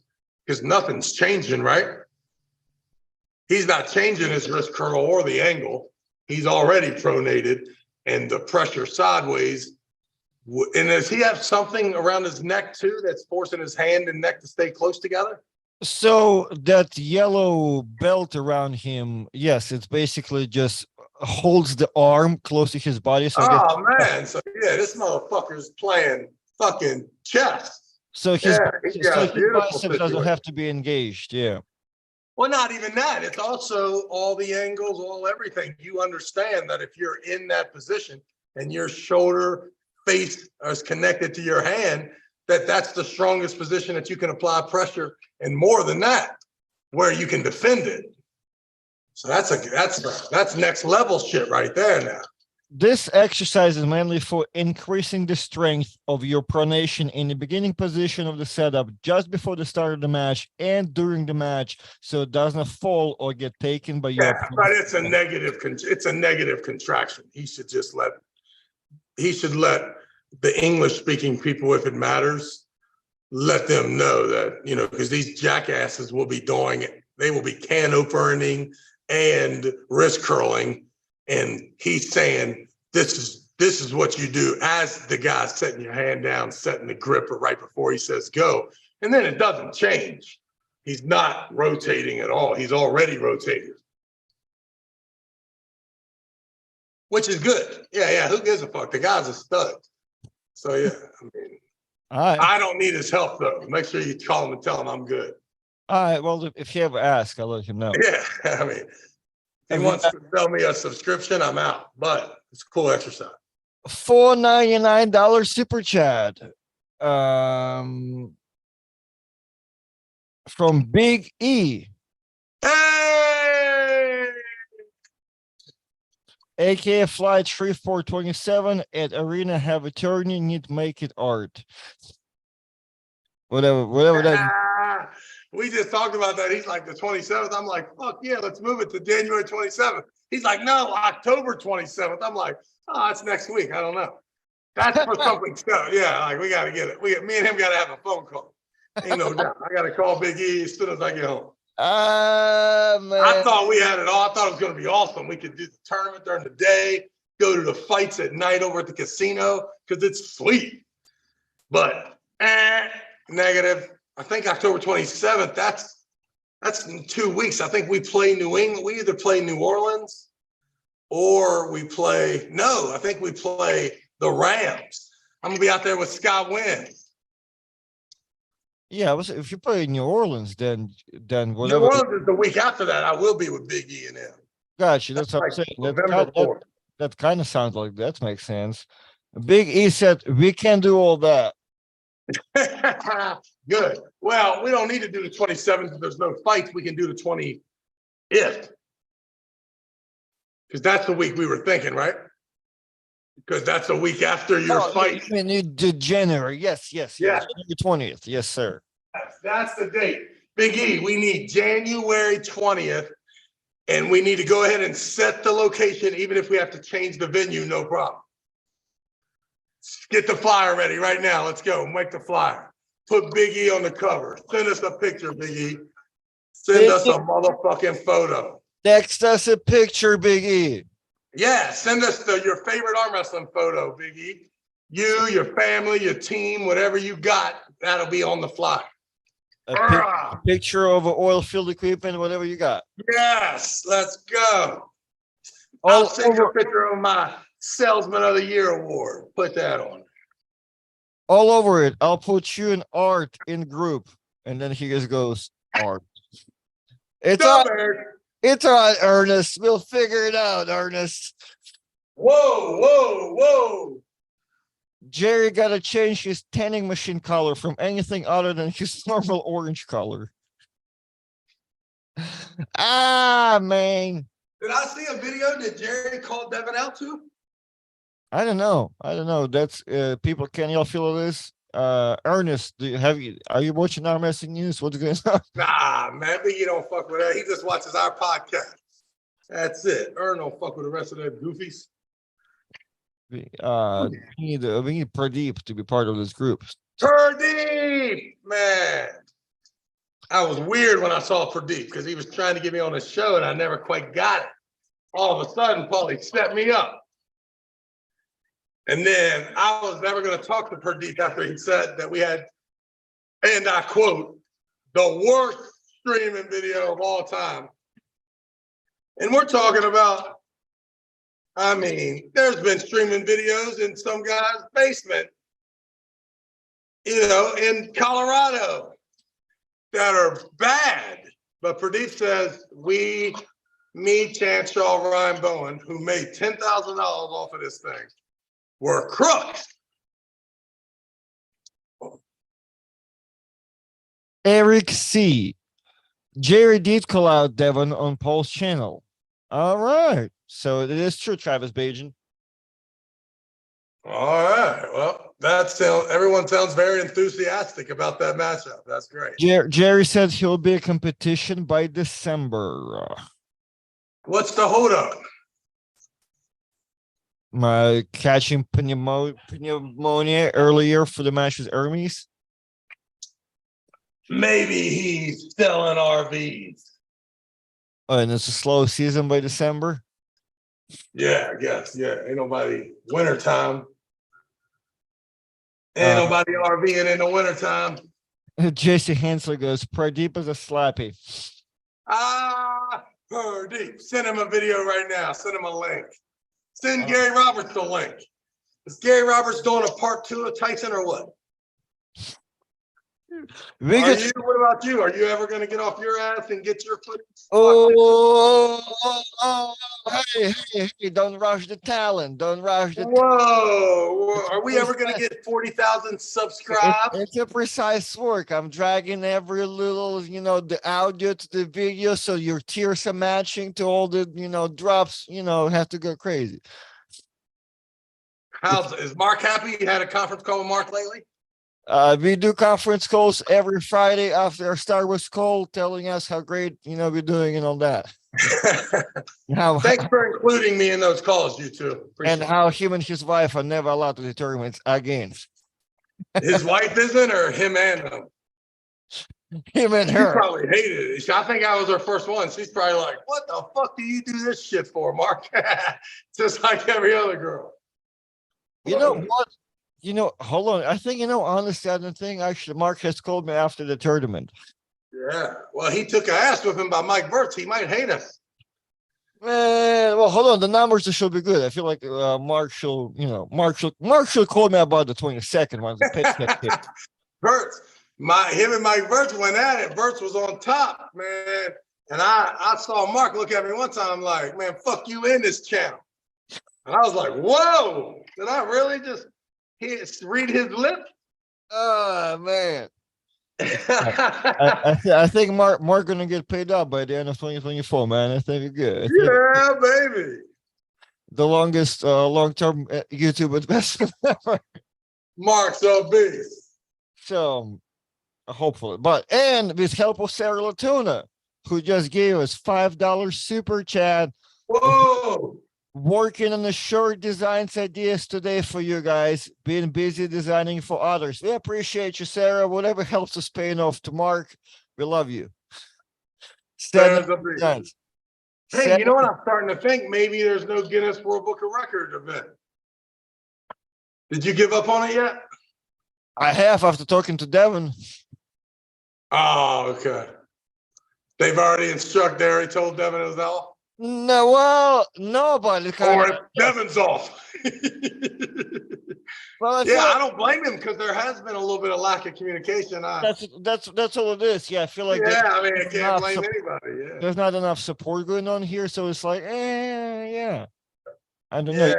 because nothing's changing, right? He's not changing his wrist curl or the angle. He's already pronated, and the pressure sideways. And does he have something around his neck too that's forcing his hand and neck to stay close together? So that yellow belt around him, yes, it's basically just holds the arm close to his body. So man, so yeah, this motherfucker's playing fucking chess. So his biceps doesn't have to be engaged. Yeah. Well, not even that. It's also all the angles, all everything. You understand that if you're in that position and your shoulder face is connected to your hand, that's the strongest position that you can apply pressure, and more than that, where you can defend it. So that's next level shit right there now. This exercise is mainly for increasing the strength of your pronation in the beginning position of the setup, just before the start of the match and during the match, so it does not fall or get taken by your opponent. But it's a negative contraction. He should let the English speaking people, if it matters, let them know that, because these jackasses will be doing it. They will be can opening and wrist curling. And he's saying, this is what you do as the guy setting your hand down, setting the grip right before he says go. And then it doesn't change. He's not rotating at all. He's already rotated. Which is good. Yeah. Who gives a fuck? The guy's a stud. So yeah, I mean, All right. I don't need his help though. Make sure you call him and tell him I'm good. All right. Well, if he ever asks, I'll let him know. Yeah, I mean, if he Have wants to sell me a subscription, I'm out. But it's a cool exercise. $4.99 super chat. From Big E, Hey! aka Flight 3427 at Arena have a tourney, need make it art. Whatever that. We just talked about that. He's like the 27th. I'm like, fuck yeah, let's move it to January 27th. He's like, no, October 27th. I'm like, oh, that's next week. I don't know. That's for something. Yeah, like we got to get it. Me and him got to have a phone call. Ain't no doubt. I got to call Big E as soon as I get home. Man. I thought we had it all. I thought it was going to be awesome. We could do the tournament during the day, go to the fights at night over at the casino because it's sweet. But negative. I think October 27th. That's in 2 weeks. I think we play New England. We either play New Orleans or we play. No, I think we play the Rams. I'm gonna be out there with Scott Wynn. Yeah, if you play in New Orleans, then whatever. New Orleans is the week after that. I will be with Big E and him. Gotcha. That's what I'm saying. November 4th. That kind of sounds like that makes sense. Big E said we can do all that. Good. Well, we don't need to do the 27th if there's no fights. We can do the 20th. Because that's the week we were thinking, right? Because that's a week after your fight. We need to January. Yes. January 20th. Yes, sir. That's the date. Big E, we need January 20th. And we need to go ahead and set the location, even if we have to change the venue, no problem. Get the flyer ready right now. Let's go. Make the flyer. Put Big E on the cover. Send us a picture, Big E. Send us a motherfucking photo. Text us a picture, Big E. Yeah, send us your favorite arm wrestling photo, Big E. You, your family, your team, whatever you got, that'll be on the flyer. A picture of an oil field equipment, whatever you got. Yes, let's go. I'll send you a picture of my Salesman of the Year award. Put that on. All over it. I'll put you in art in group. And then he just goes, art. It's all right, Ernest. We'll figure it out, Ernest. Whoa. Jerry got to change his tanning machine color from anything other than his normal orange color. Man. Did I see a video that Jerry called Devon out to? I don't know. That's people. Can y'all feel this? Ernest, are you watching our messing news? What's going on? Nah, man, you don't fuck with that. He just watches our podcast. That's it. Ern don't fuck with the rest of them goofies. We need Pradeep to be part of this group. Pradeep, man. I was weird when I saw Pradeep because he was trying to get me on a show and I never quite got it. All of a sudden, Paulie set me up. And then I was never going to talk to Pradeep after he said that we had, and I quote, the worst streaming video of all time. And we're talking about, there's been streaming videos in some guy's basement, in Colorado that are bad. But Pradeep says, me, Chanshaw, Ryan Bowen, who made $10,000 off of this thing, were crooks. Eric C. Jerry did call out Devon on Paul's channel. All right. So it is true, Travis Bagent. All right. Well, everyone sounds very enthusiastic about that matchup. That's great. Jerry said he'll be a competition by December. What's the holdup? Catching pneumonia earlier for the match with Hermes. Maybe he's selling RVs. Oh, and it's a slow season by December. Yeah, I guess. Yeah, ain't nobody wintertime. Ain't nobody RVing in the wintertime. JC Hansler goes, Pradeep is a slappy. Pradeep. Send him a video right now. Send him a link. Send Gary Roberts the link. Is Gary Roberts doing a part 2 of Tyson or what? We Are get you? What about you? Are you ever going to get off your ass and get your foot? oh, hey, don't rush the talent. Don't rush the Whoa! Are we ever going to precise, get 40,000 subscribes? it's a precise work. I'm dragging every little, the audio to the video so your tears are matching to all the, drops, have to go crazy. Is Mark happy? You had a conference call with Mark lately? We do conference calls every Friday after our Star Wars call, telling us how great we're doing and all that. How Thanks for including me in those calls, you two. and how him and his wife are never allowed to determine again. His wife isn't, or him and them? Him and She her. probably hated it. I think I was her first one. She's probably like, "What the fuck do you do this shit for, Mark?" Just like every other girl. You know what? Hold on. I think honestly, I don't think actually Mark has called me after the tournament. Yeah. Well, he took an ass whipping by Mike Burtz. He might hate us. Well, hold on. The numbers should be good. I feel like Mark should call me about the 22nd once the pitch gets hit. Burtz, him and Mike Burtz went at it. Burtz was on top, man. And I saw Mark look at me one time like, "Man, fuck you in this channel." And I was like, "Whoa, did I really just read his lips?" Oh man. I think Mark gonna get paid up by the end of 2024, man. I think we're good. Yeah, baby. The longest long-term YouTube investment ever. Mark's a beast. So hopefully, and with help of Sarah Latuna, who just gave us $5 super chat. Whoa. Working on the short designs ideas today for you guys. Being busy designing for others. We appreciate you, Sarah. Whatever helps us paying off to Mark, we love you. Hey, You know what I'm starting to think? Maybe there's no Guinness World Book of Record event. Did you give up on it yet? I have after talking to Devon. Oh, okay. They've already told Devon it was off. No, well, nobody Or if Devon's off. Well, I don't blame him because there has been a little bit of lack of communication. That's all it is. Yeah, I feel like I can't blame anybody. Yeah, there's not enough support going on here, so it's like, yeah. I don't know.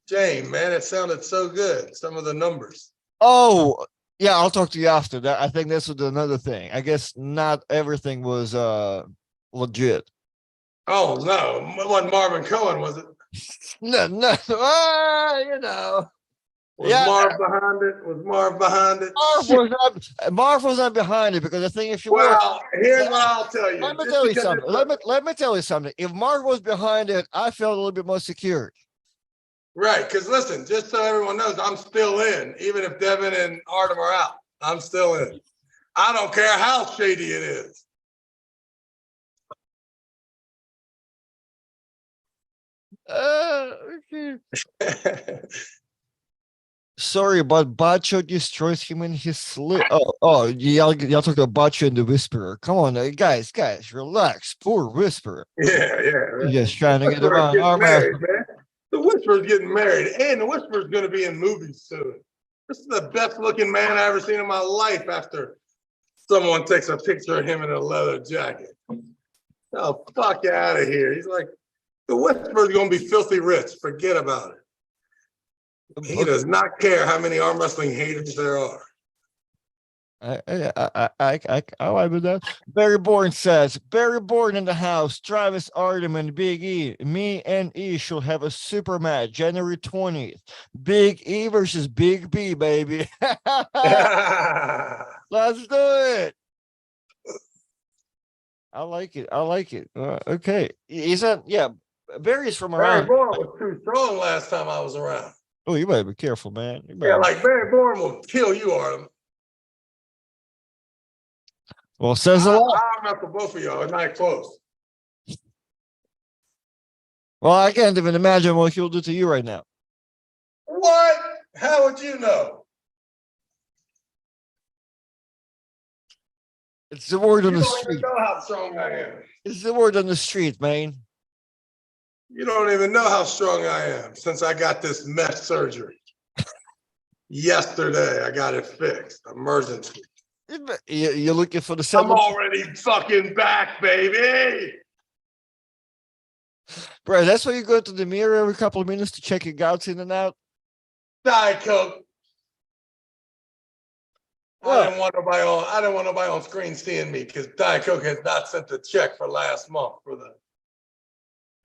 Jane, man, it sounded so good. Some of the numbers. Oh, yeah, I'll talk to you after that. I think this was another thing. I guess not everything was legit. Oh no, it wasn't Marvin Cohen, was it? No. Was Marv behind it? Was Marv behind it? Marv was not behind it because I think if you here's what I'll tell you. Let me tell you something. If Marv was behind it, I felt a little bit more secure. Right, because listen, just so everyone knows, I'm still in. Even if Devon and Artem are out, I'm still in. I don't care how shady it is. Okay. Sorry, but Bacho destroys him in his sleep. Y'all talking about Bacho and the Whisperer. Come on, guys, relax. Poor Whisperer. Yeah. He's just trying to get around our married, man. The Whisperer's getting married, and the Whisperer's going to be in movies soon. This is the best looking man I ever seen in my life after someone takes a picture of him in a leather jacket. Oh, fuck out of here. He's like, the Whisperer's going to be filthy rich. Forget about it. He does not care how many arm wrestling haters there are. I like with that. Barry Bourne says, Barry Bourne in the house, Travis Artem and Big E. Me and E shall have a super match January 20th. Big E versus Big B, baby. Let's do it. I like it. Okay. Barry's from around. Barry Bourne was too strong last time I was around. Oh, you better be careful, man. Like Barry Bourne will kill you, Artem. Well, says a lot. I'm not for both of y'all. It's not close. Well, I can't even imagine what he'll do to you right now. What? How would you know? It's the word on the street. You don't even know how strong I am. It's the word on the street, man. You don't even know how strong I am since I got this mesh surgery. yesterday. I got it fixed. Emergency. You're looking for the I'm 7. already fucking back, baby. Bro, that's why you go to the mirror every couple of minutes to check your gouts in and out. Diet Coke. Well, I didn't want nobody on screen seeing me because Diet Coke has not sent the check for last month for the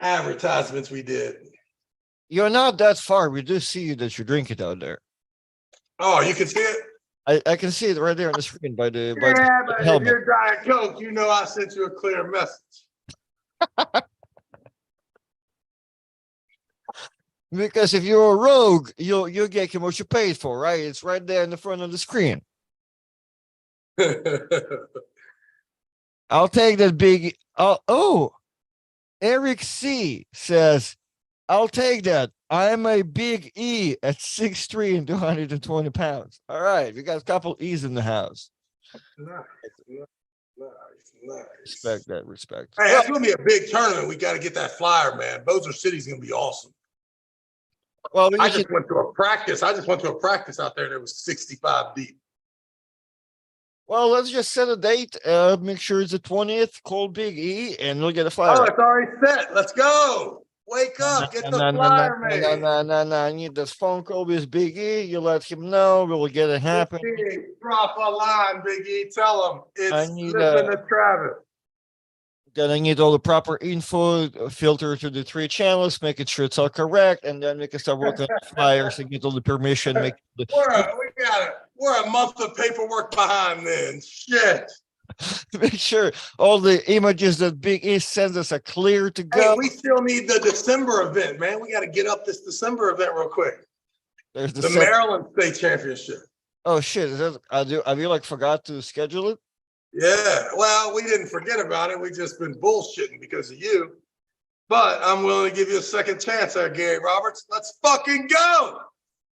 advertisements we did. you're not that far. We do see you that you drink it out there. Oh, you can see it? I can see it right there on the screen by the But if helmet. you're Diet Coke, you know I sent you a clear message. Because if you're a rogue, you'll get what you paid for, right? It's right there in the front of the screen. I'll take that big. Oh, Eric C says, I'll take that. I'm a big E at 6'3" and 220 pounds. All right, we got a couple E's in the house. Nice. Respect that. Respect. Hey, that's gonna be a big tournament. We got to get that flyer, man. Bozer City's gonna be awesome. Well, I just went to a practice. out there that was 65 deep. Well, let's just set a date. Make sure it's the 20th. Call Big E, and we'll get a flyer. Oh, it's already set. Let's go. Wake up. Get the flyer made. No. I need this phone call with Big E. You let him know. We'll get it happen. Drop a line, Big E. Tell him it's need, listen to Travis. Then I need all the proper info, filter to the 3 channels, making sure it's all correct, and then we can start working on the flyers and get all the permission. We're a month of paperwork behind then. Shit. Make sure all the images that Big E sends us are clear to go. Hey, we still need the December event, man. We got to get up this December event real quick. There's the Maryland State Championship. Oh shit! Have you like forgot to schedule it? Yeah. Well, we didn't forget about it. We just been bullshitting because of you. But I'm willing to give you a second chance there, Gary Roberts. Let's fucking go.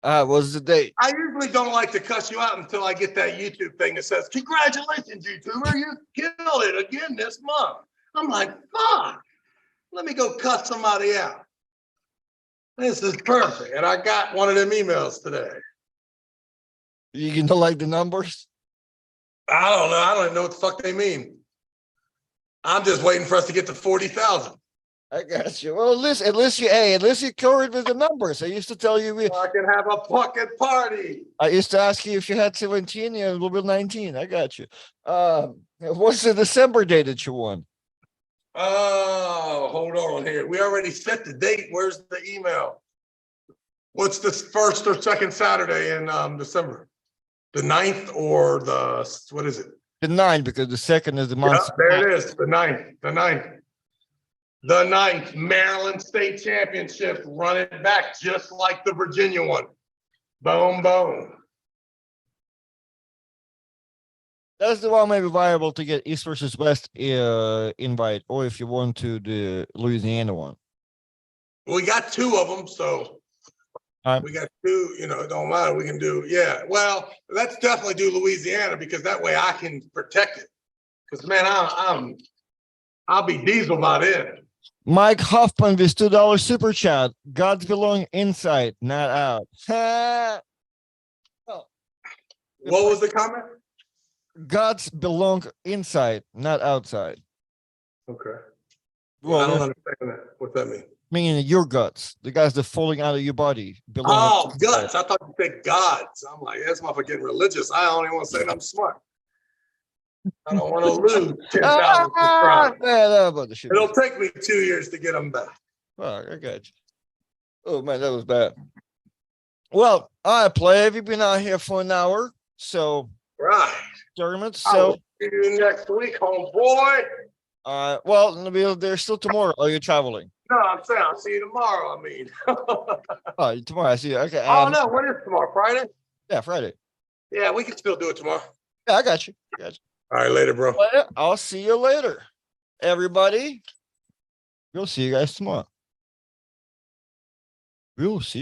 What's the date? I usually don't like to cuss you out until I get that YouTube thing that says, congratulations, YouTuber, you killed it again this month. I'm like, fuck, let me go cuss somebody out. This is perfect. And I got one of them emails today. You don't like the numbers? I don't know. I don't even know what the fuck they mean. I'm just waiting for us to get to 40,000. I got you. Well, at least you covered with the numbers. I used to tell you I can have a fucking party. I used to ask you if you had 17 and we'll be 19. I got you. What's the December date that you won? Oh, hold on here. We already set the date. Where's the email? What's the first or second Saturday in December? The 9th or what is it? The 9th, because the 2nd is the month. Yep, there it is. The 9th. The 9th Maryland State Championship, running back just like the Virginia one. Boom, boom. That's the one maybe viable to get East versus West invite, or if you want to the Louisiana one. We got 2 of them, so we got 2. It don't matter. We can do, yeah. Well, let's definitely do Louisiana because that way I can protect it. Because man, I'll be diesel by then. Mike Hoffman with $2 super chat. Gods belong inside, not out. What was the comment? Gods belong inside, not outside. Okay. Well, I don't understand that. What's that mean? Meaning your guts, the guys that falling out of your body. Oh, guts. I thought you said gods. I'm like, that's motherfucker getting religious. I don't even want to say I'm smart. I don't want to lose 10,000 subscribers. It'll take me 2 years to get them back. Oh, I got you. Oh man, that was bad. Well, all right, play. Have you been out here for an hour? So right. Tournaments. So see you next week, homeboy. Well, there's still tomorrow. Oh, you're traveling. No, I'm saying I'll see you tomorrow. I mean. Oh, tomorrow. I see you. Okay. Oh no, what is tomorrow? Friday? Yeah, Friday. Yeah, we can still do it tomorrow. Yeah, I got you. All right, later, bro. I'll see you later, everybody. We'll see you guys tomorrow. We'll see.